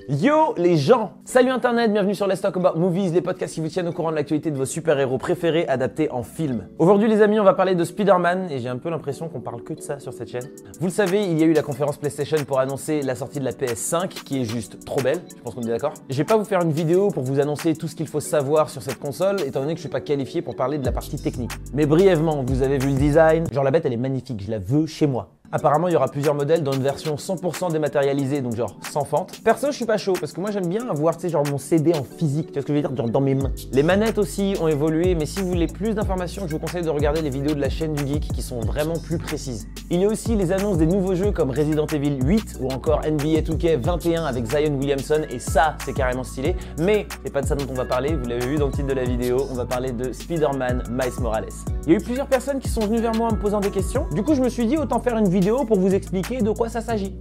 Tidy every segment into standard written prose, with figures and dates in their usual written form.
Yo les gens! Salut internet, bienvenue sur Let's Talk About Movies, les podcasts qui vous tiennent au courant de l'actualité de vos super-héros préférés adaptés en film. Aujourd'hui les amis, on va parler de Spider-Man et j'ai un peu l'impression qu'on parle que de ça sur cette chaîne. Vous le savez, il y a eu la conférence PlayStation pour annoncer la sortie de la PS5 qui est juste trop belle, je pense qu'on est d'accord. Je vais pas vous faire une vidéo pour vous annoncer tout ce qu'il faut savoir sur cette console étant donné que je suis pas qualifié pour parler de la partie technique. Mais brièvement, vous avez vu le design, genre la bête elle est magnifique, je la veux chez moi. Apparemment, il y aura plusieurs modèles dans une version 100% dématérialisée, donc genre sans fente. Perso, je suis pas chaud parce que moi j'aime bien avoir, tu sais, genre mon CD en physique, tu vois ce que je veux dire, genre dans mes mains. Les manettes aussi ont évolué, mais si vous voulez plus d'informations, je vous conseille de regarder les vidéos de la chaîne du Geek qui sont vraiment plus précises. Il y a aussi les annonces des nouveaux jeux comme Resident Evil 8 ou encore NBA 2K21 avec Zion Williamson et ça, c'est carrément stylé. Mais c'est pas de ça dont on va parler, vous l'avez vu dans le titre de la vidéo, on va parler de Spider-Man Miles Morales. Il y a eu plusieurs personnes qui sont venues vers moi en me posant des questions. Du coup, je me suis dit autant faire une vidéo pour vous expliquer de quoi ça s'agit.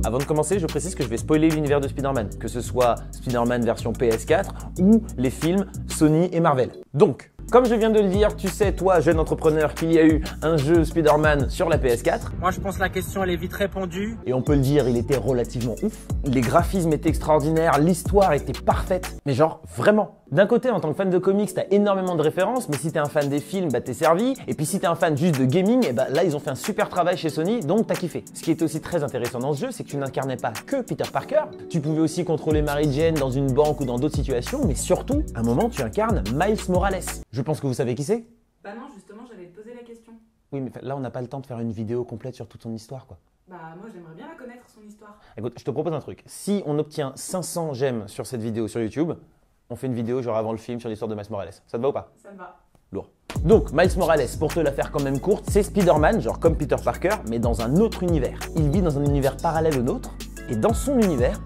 Avant de commencer, je précise que je vais spoiler l'univers de Spider-Man, que ce soit Spider-Man version PS4 ou les films Sony et Marvel. Donc, comme je viens de le dire, tu sais, toi, jeune entrepreneur, qu'il y a eu un jeu Spider-Man sur la PS4. Moi, je pense que la question, elle est vite répondue. Et on peut le dire, il était relativement ouf. Les graphismes étaient extraordinaires, l'histoire était parfaite. Mais genre, vraiment. D'un côté, en tant que fan de comics, t'as énormément de références, mais si t'es un fan des films, bah t'es servi. Et puis si t'es un fan juste de gaming, et bah là, ils ont fait un super travail chez Sony, donc t'as kiffé. Ce qui était aussi très intéressant dans ce jeu, c'est que tu n'incarnais pas que Peter Parker. Tu pouvais aussi contrôler Mary Jane dans une banque ou dans d'autres situations, mais surtout, à un moment, tu incarnes Miles Morales. Je pense que vous savez qui c'est? Bah non, justement, j'allais te poser la question. Oui, mais là, on n'a pas le temps de faire une vidéo complète sur toute son histoire, quoi. Bah moi, j'aimerais bien la connaître, son histoire. Écoute, je te propose un truc. Si on obtient 500 j'aime sur cette vidéo sur YouTube, on fait une vidéo genre avant le film sur l'histoire de Miles Morales. Ça te va ou pas? Ça me va. Lourd. Donc, Miles Morales, pour te la faire quand même courte, c'est Spider-Man, genre comme Peter Parker, mais dans un autre univers. Il vit dans un univers parallèle au nôtre, et dans son univers,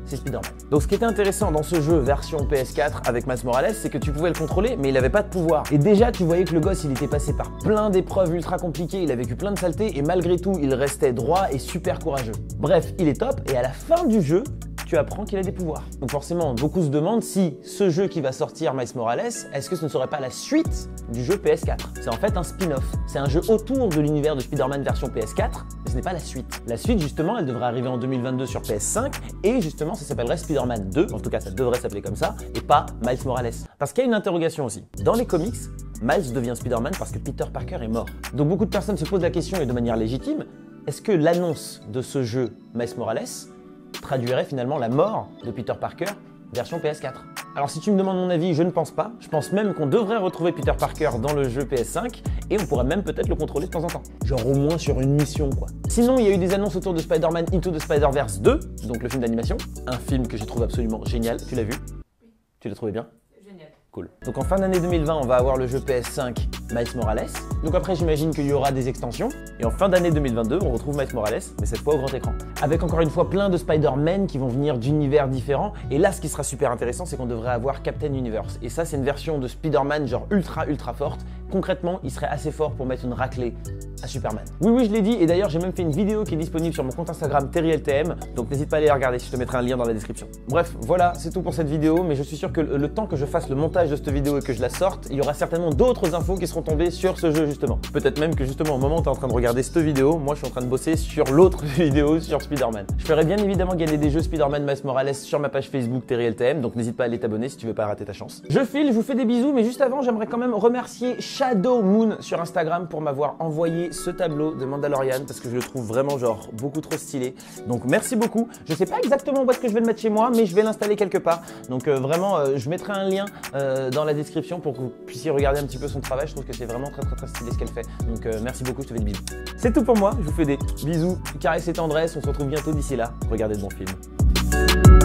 c'est Spider-Man. Donc ce qui était intéressant dans ce jeu version PS4 avec Miles Morales, c'est que tu pouvais le contrôler, mais il n'avait pas de pouvoir. Et déjà, tu voyais que le gosse, il était passé par plein d'épreuves ultra compliquées, il a vécu plein de saletés, et malgré tout, il restait droit et super courageux. Bref, il est top, et à la fin du jeu, tu apprends qu'il a des pouvoirs. Donc forcément, beaucoup se demandent si ce jeu qui va sortir, Miles Morales, est-ce que ce ne serait pas la suite du jeu PS4? C'est en fait un spin-off. C'est un jeu autour de l'univers de Spider-Man version PS4, mais ce n'est pas la suite. La suite, justement, elle devrait arriver en 2022 sur PS5, et justement, ça s'appellerait Spider-Man 2, en tout cas, ça devrait s'appeler comme ça, et pas Miles Morales. Parce qu'il y a une interrogation aussi. Dans les comics, Miles devient Spider-Man parce que Peter Parker est mort. Donc beaucoup de personnes se posent la question, et de manière légitime, est-ce que l'annonce de ce jeu Miles Morales traduirait finalement la mort de Peter Parker version PS4. Alors si tu me demandes mon avis, je ne pense pas. Je pense même qu'on devrait retrouver Peter Parker dans le jeu PS5 et on pourrait même peut-être le contrôler de temps en temps. Genre au moins sur une mission quoi. Sinon, il y a eu des annonces autour de Spider-Man Into the Spider-Verse 2, donc le film d'animation. Un film que j'ai trouvé absolument génial. Tu l'as vu? Oui. Tu l'as trouvé bien? Génial. Cool. Donc en fin d'année 2020, on va avoir le jeu PS5 Miles Morales. Donc après, j'imagine qu'il y aura des extensions. Et en fin d'année 2022, on retrouve Miles Morales, mais cette fois au grand écran. Avec encore une fois plein de Spider-Man qui vont venir d'univers différents. Et là, ce qui sera super intéressant, c'est qu'on devrait avoir Captain Universe. Et ça, c'est une version de Spider-Man genre ultra forte. Concrètement, il serait assez fort pour mettre une raclée à Superman. Oui, je l'ai dit. Et d'ailleurs, j'ai même fait une vidéo qui est disponible sur mon compte Instagram TerryLTM. Donc n'hésite pas à aller la regarder, je te mettrai un lien dans la description. Bref, voilà, c'est tout pour cette vidéo. Mais je suis sûr que le temps que je fasse le montage de cette vidéo et que je la sorte, il y aura certainement d'autres infos qui seront tombées sur ce jeu justement. Peut-être même que justement au moment où tu es en train de regarder cette vidéo, moi je suis en train de bosser sur l'autre vidéo sur Spider-Man. Je ferai bien évidemment gagner des jeux Spider-Man Miles Morales sur ma page Facebook TerryLTM, donc n'hésite pas à aller t'abonner si tu veux pas rater ta chance. Je file, je vous fais des bisous, mais juste avant j'aimerais quand même remercier Shadow Moon sur Instagram pour m'avoir envoyé ce tableau de Mandalorian parce que je le trouve vraiment genre beaucoup trop stylé. Donc merci beaucoup. Je sais pas exactement où est-ce que je vais le mettre chez moi, mais je vais l'installer quelque part. Donc vraiment, je mettrai un lien dans la description pour que vous puissiez regarder un petit peu son travail. Je trouve que c'est vraiment très stylé ce qu'elle fait. Donc merci beaucoup, je te fais des bisous. C'est tout pour moi, je vous fais des bisous, caresses et tendresse. On se retrouve bientôt d'ici là. Regardez de bons films.